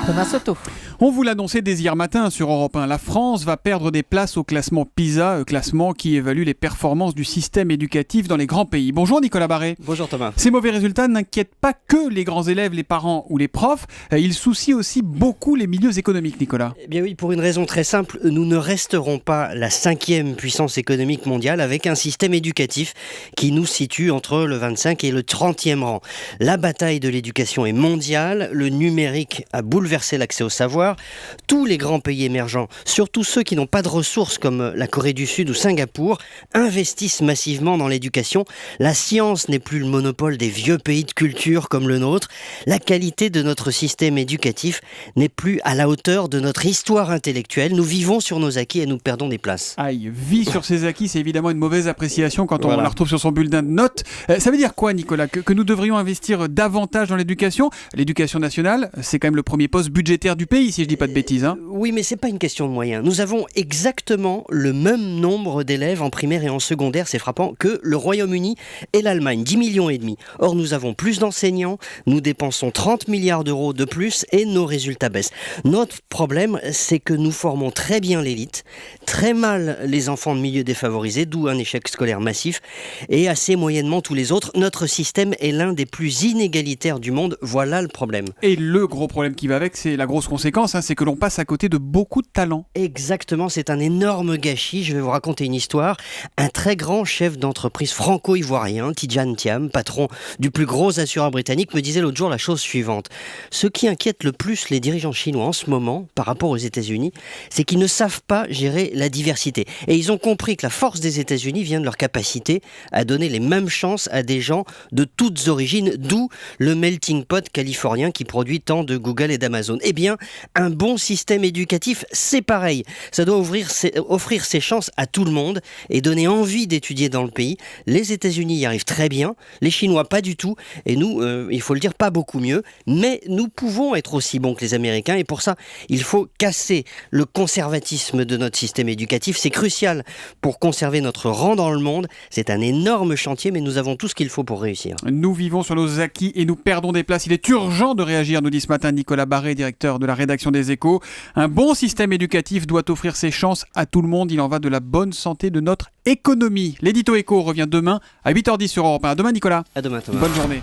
Thomas Soto. On vous l'annonçait dès hier matin sur Europe 1. La France va perdre des places au classement PISA, classement qui évalue les performances du système éducatif dans les grands pays. Bonjour Nicolas Barré. Bonjour Thomas. Ces mauvais résultats n'inquiètent pas que les grands élèves, les parents ou les profs. Ils soucient aussi beaucoup les milieux économiques, Nicolas. Eh bien oui, pour une raison très simple, nous ne resterons pas la 5e puissance économique mondiale avec un système éducatif qui nous situe entre le 25 et le 30e rang. La bataille de l'éducation est mondiale, le numérique a bouleversé l'accès au savoir. Tous les grands pays émergents, surtout ceux qui n'ont pas de ressources comme la Corée du Sud ou Singapour, investissent massivement dans l'éducation. La science n'est plus le monopole des vieux pays de culture comme le nôtre. La qualité de notre système éducatif n'est plus à la hauteur de notre histoire intellectuelle. Nous vivons sur nos acquis et nous perdons des places. Aïe, vie sur ses acquis, c'est évidemment une mauvaise appréciation quand on Voilà. la retrouve sur son bulletin de notes. Ça veut dire quoi, Nicolas ? Que nous devrions investir davantage dans l'éducation ? L'éducation nationale, c'est quand même le premier poste budgétaire du pays, si je dis pas de bêtises. Oui, mais c'est pas une question de moyens. Nous avons exactement le même nombre d'élèves en primaire et en secondaire, c'est frappant, que le Royaume-Uni et l'Allemagne, 10 millions et demi. Or, nous avons plus d'enseignants, nous dépensons 30 milliards d'euros de plus et nos résultats baissent. Notre problème, c'est que nous formons très bien l'élite, très mal les enfants de milieux défavorisés, d'où un échec scolaire massif, et assez moyennement tous les autres. Notre système est l'un des plus inégalitaires du monde, voilà le problème. Et le gros problème qui va avec, c'est la grosse conséquence, c'est que l'on passe à côté de beaucoup de talents. Exactement, c'est un énorme gâchis. Je vais vous raconter une histoire. Un très grand chef d'entreprise franco-ivoirien, Tidjane Thiam, patron du plus gros assureur britannique, me disait l'autre jour la chose suivante. Ce qui inquiète le plus les dirigeants chinois en ce moment, par rapport aux États-Unis, c'est qu'ils ne savent pas gérer la diversité. Et ils ont compris que la force des États-Unis vient de leur capacité à donner les mêmes chances à des gens de toutes origines, d'où le melting pot californien qui produit tant de Google et d'Amazon. Eh bien, un bon système éducatif, c'est pareil. Ça doit offrir ses chances à tout le monde et donner envie d'étudier dans le pays. Les États-Unis y arrivent très bien, les Chinois pas du tout, et nous, il faut le dire, pas beaucoup mieux, mais nous pouvons être aussi bons que les Américains, et pour ça, il faut casser le conservatisme de notre système éducatif. C'est crucial pour conserver notre rang dans le monde. C'est un énorme chantier, mais nous avons tout ce qu'il faut pour réussir. Nous vivons sur nos acquis et nous perdons des places. Il est urgent de réagir, nous dit ce matin Nicolas Barré, directeur de la rédaction des Échos. Un bon système éducatif doit offrir ses chances à tout le monde. Il en va de la bonne santé de notre économie. L'édito Écho revient demain à 8h10 sur Europe 1. À demain Nicolas. À demain Thomas. Bonne journée.